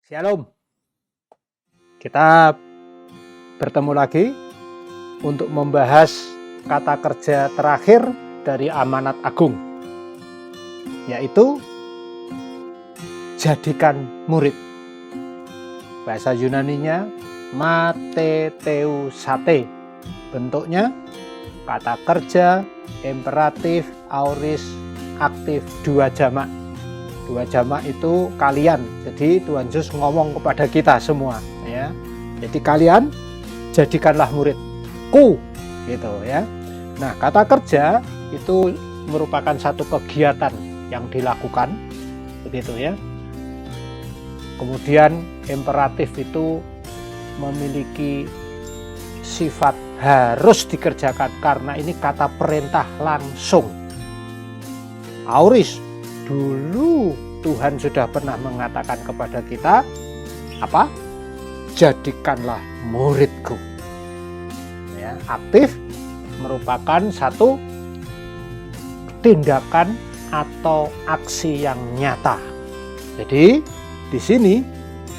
Shalom. Kita bertemu lagi untuk membahas kata kerja terakhir dari amanat agung, yaitu jadikan murid. Bahasa Yunaninya matheteusate. Bentuknya kata kerja imperatif, aorist, aktif, dua jamak. Dua jamak itu kalian. Jadi Tuhan Yesus ngomong kepada kita semua, ya. Jadi kalian jadikanlah muridku, gitu ya. Nah, kata kerja itu merupakan satu kegiatan yang dilakukan, begitu ya. Kemudian imperatif itu memiliki sifat harus dikerjakan karena ini kata perintah langsung. Aorist, dulu Tuhan sudah pernah mengatakan kepada kita, apa? Jadikanlah muridku. Ya, aktif merupakan satu tindakan atau aksi yang nyata. Jadi di sini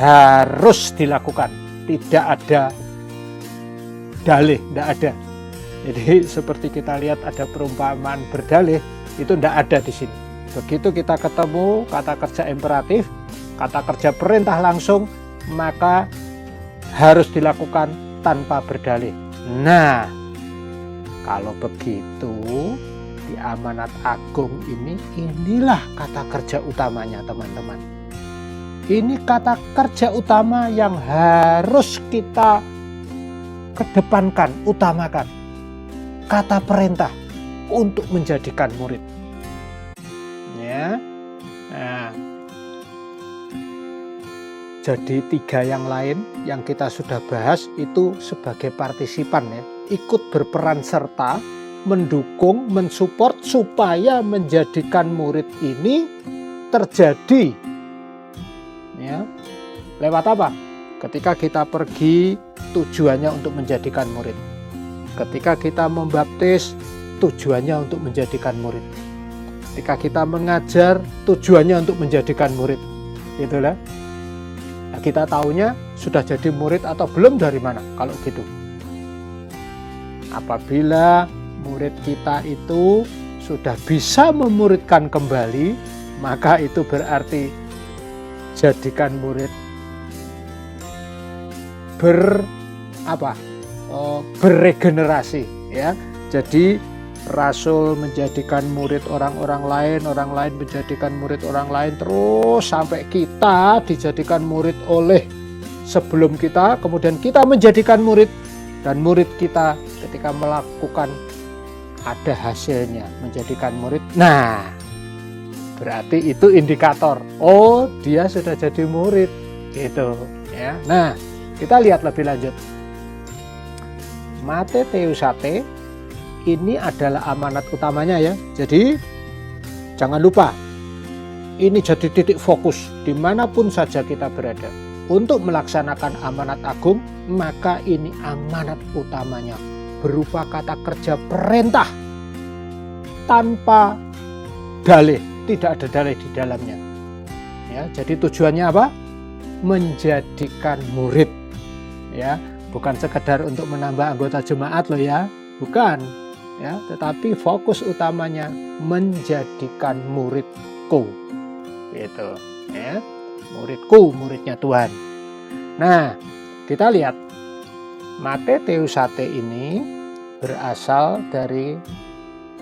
harus dilakukan, tidak ada dalih, tidak ada. Jadi seperti kita lihat ada perumpamaan berdalih, itu tidak ada di sini. Begitu kita ketemu kata kerja imperatif, kata kerja perintah langsung, maka harus dilakukan tanpa berdalih. Nah, kalau begitu di amanat agung ini, inilah kata kerja utamanya, teman-teman. Ini kata kerja utama yang harus kita kedepankan, utamakan. Kata perintah untuk menjadikan murid. Ya. Nah, jadi tiga yang lain yang kita sudah bahas itu sebagai partisipan, ya, ikut berperan serta mendukung, mensupport supaya menjadikan murid ini terjadi. Ya. Lewat apa? Ketika kita pergi, tujuannya untuk menjadikan murid. Ketika kita membaptis, tujuannya untuk menjadikan murid. Ketika kita mengajar, tujuannya untuk menjadikan murid. Itulah. Nah, kita tahunya sudah jadi murid atau belum dari mana kalau gitu. Apabila murid kita itu sudah bisa memuridkan kembali, maka itu berarti jadikan murid berregenerasi, ya. Jadi Rasul menjadikan murid orang lain menjadikan murid orang lain, terus sampai kita dijadikan murid oleh sebelum kita, kemudian kita menjadikan murid, dan murid kita ketika melakukan ada hasilnya menjadikan murid. Nah, berarti itu indikator, oh dia sudah jadi murid, gitu ya. Nah, kita lihat lebih lanjut. Matheteusate ini adalah amanat utamanya, ya. Jadi jangan lupa, ini jadi titik fokus dimanapun saja kita berada. Untuk melaksanakan amanat agung, maka ini amanat utamanya berupa kata kerja perintah tanpa dalih, tidak ada dalih di dalamnya. Ya, jadi tujuannya apa? Menjadikan murid, ya, bukan sekedar untuk menambah anggota jemaat loh, ya, bukan, ya, tetapi fokus utamanya menjadikan muridku, gitu, ya, muridku, muridnya Tuhan. Nah, kita lihat matheteusate ini berasal dari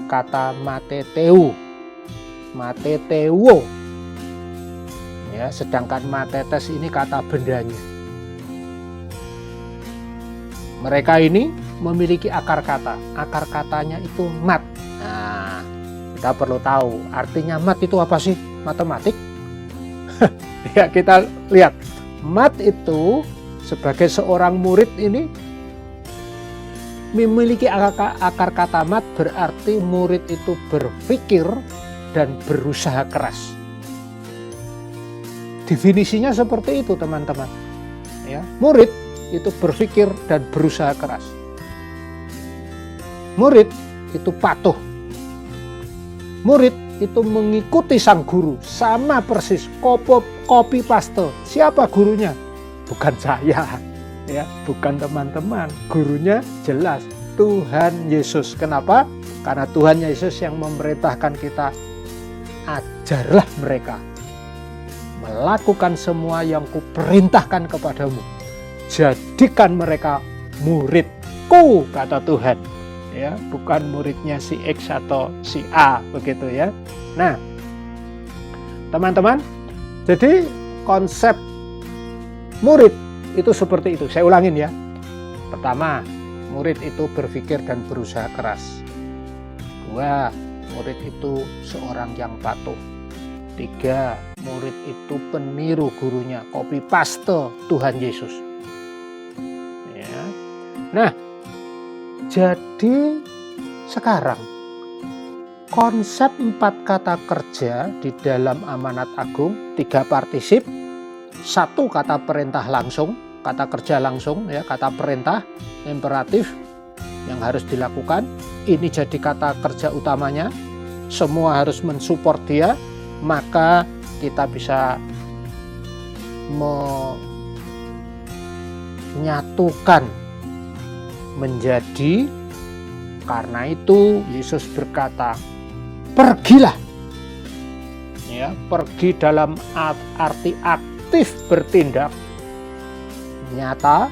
kata matheteu, matheteuo, ya, sedangkan mathetes ini kata bendanya. Mereka ini memiliki akar kata. Akar katanya itu mat. Nah, kita perlu tahu artinya mat itu apa sih? Matematik? Ya, kita lihat. Mat itu sebagai seorang murid ini memiliki akar kata mat, berarti murid itu berpikir dan berusaha keras. Definisinya seperti itu, teman-teman. Ya, murid itu berpikir dan berusaha keras. Murid itu patuh. Murid itu mengikuti sang guru, sama persis, copy paste. Siapa gurunya? Bukan saya, ya, bukan teman-teman. Gurunya jelas Tuhan Yesus. Kenapa? Karena Tuhan Yesus yang memerintahkan kita, ajarlah mereka melakukan semua yang kuperintahkan kepadamu. Jadikan mereka muridku, kata Tuhan. Ya, bukan muridnya si X atau si A, begitu ya. Nah, teman-teman, jadi konsep murid itu seperti itu. Saya ulangin ya. Pertama, murid itu berpikir dan berusaha keras. Dua, murid itu seorang yang patuh. Tiga, murid itu peniru gurunya, copy paste Tuhan Yesus. Ya. Nah, jadi sekarang konsep 4 kata kerja di dalam amanat agung, 3 partisip, 1 kata perintah langsung, kata kerja langsung, ya, kata perintah, imperatif yang harus dilakukan. Ini jadi kata kerja utamanya. Semua harus mensupport dia, maka kita bisa menyatukan menjadi. Karena itu Yesus berkata, pergilah. Ya, pergi dalam arti aktif bertindak nyata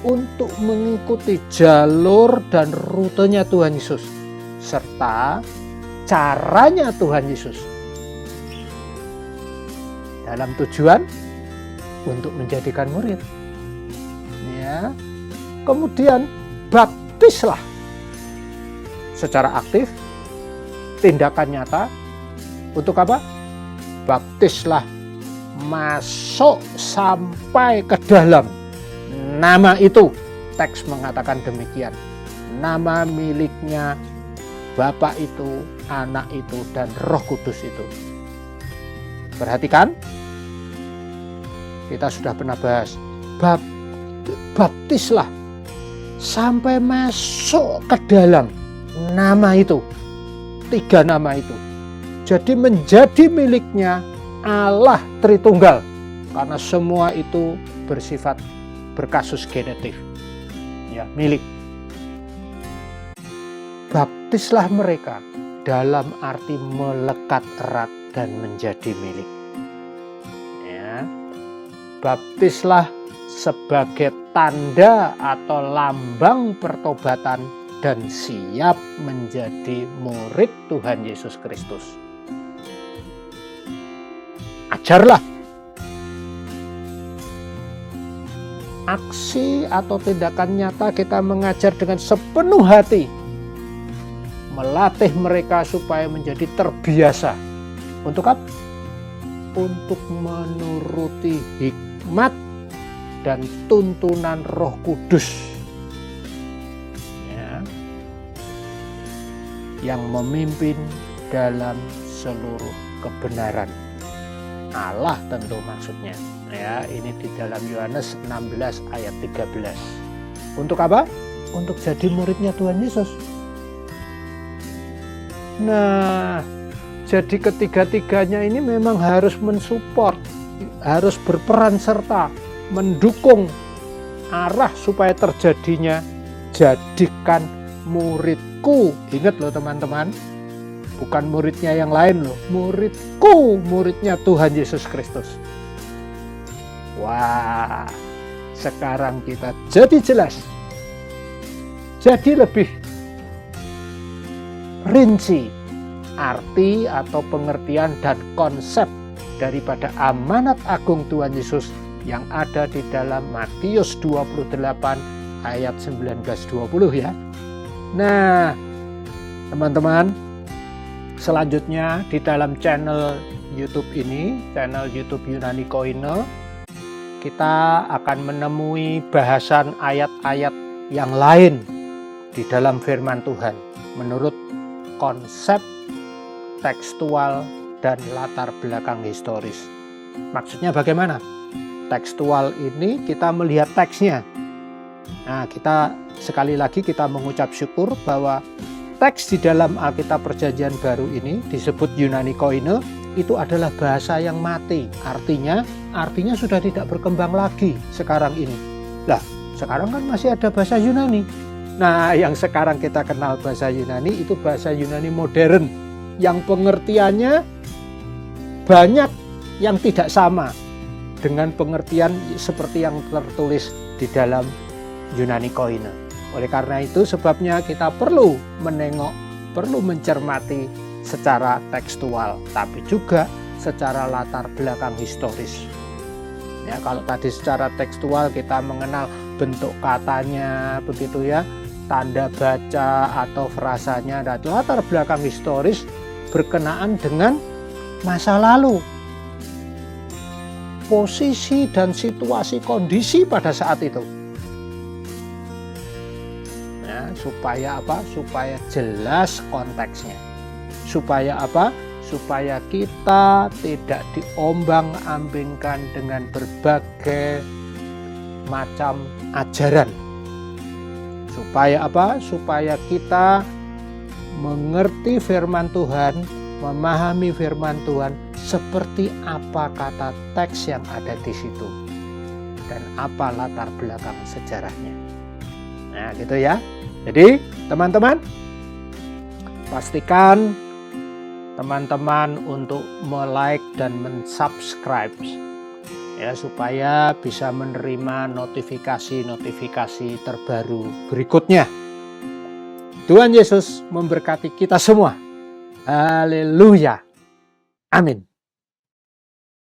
untuk mengikuti jalur dan rutenya Tuhan Yesus serta caranya Tuhan Yesus dalam tujuan untuk menjadikan murid. Ya. Kemudian baptislah secara aktif, tindakan nyata. Untuk apa? Baptislah masuk sampai ke dalam nama itu. Teks mengatakan demikian. Nama miliknya Bapa itu, Anak itu, dan Roh Kudus itu. Perhatikan, kita sudah pernah bahas, baptislah sampai masuk ke dalam nama itu. 3 nama itu. Jadi menjadi miliknya Allah Tritunggal. Karena semua itu bersifat berkasus genetif. Ya, milik. Baptislah mereka dalam arti melekat erat dan menjadi milik. Ya. Baptislah sebagai tanda atau lambang pertobatan dan siap menjadi murid Tuhan Yesus Kristus. Ajarlah. Aksi atau tindakan nyata kita mengajar dengan sepenuh hati. Melatih mereka supaya menjadi terbiasa. Untuk apa? Untuk menuruti hikmat dan tuntunan Roh Kudus. Ya. Yang memimpin dalam seluruh kebenaran. Allah tentu maksudnya. Ya, ini di dalam Yohanes 16 ayat 13. Untuk apa? Untuk jadi muridnya Tuhan Yesus. Nah, jadi ketiga-tiganya ini memang harus mensupport, harus berperan serta, mendukung arah supaya terjadinya jadikan muridku. Ingat loh teman-teman, bukan muridnya yang lain loh, muridku, muridnya Tuhan Yesus Kristus. Wah, sekarang kita jadi jelas, jadi lebih rinci arti atau pengertian dan konsep daripada amanat agung Tuhan Yesus yang ada di dalam Matius 28 ayat 19-20 ya. Nah, teman-teman, selanjutnya di dalam channel YouTube ini, channel YouTube Yunani Koine, kita akan menemui bahasan ayat-ayat yang lain di dalam firman Tuhan menurut konsep tekstual dan latar belakang historis. Maksudnya bagaimana? Tekstual ini kita melihat teksnya. Nah, kita sekali lagi kita mengucap syukur bahwa teks di dalam Alkitab Perjanjian Baru ini disebut Yunani Koine, itu adalah bahasa yang mati. Artinya sudah tidak berkembang lagi sekarang ini. Lah, sekarang kan masih ada bahasa Yunani. Nah, yang sekarang kita kenal bahasa Yunani itu bahasa Yunani modern, yang pengertiannya banyak yang tidak sama dengan pengertian seperti yang tertulis di dalam Yunani Koine. Oleh karena itu sebabnya kita perlu menengok, perlu mencermati secara tekstual, tapi juga secara latar belakang historis. Ya, kalau tadi secara tekstual kita mengenal bentuk katanya, begitu ya, tanda baca atau frasanya, dan latar belakang historis berkenaan dengan masa lalu, posisi dan situasi kondisi pada saat itu. Supaya apa? Supaya jelas konteksnya. Supaya apa? Supaya kita tidak diombang-ambingkan dengan berbagai macam ajaran. Supaya apa? Supaya kita mengerti firman Tuhan, memahami firman Tuhan seperti apa kata teks yang ada di situ dan apa latar belakang sejarahnya. Nah, gitu ya. Jadi teman-teman, pastikan teman-teman untuk like dan subscribe ya, supaya bisa menerima notifikasi terbaru berikutnya. Tuhan Yesus memberkati kita semua. Haleluya. Amin.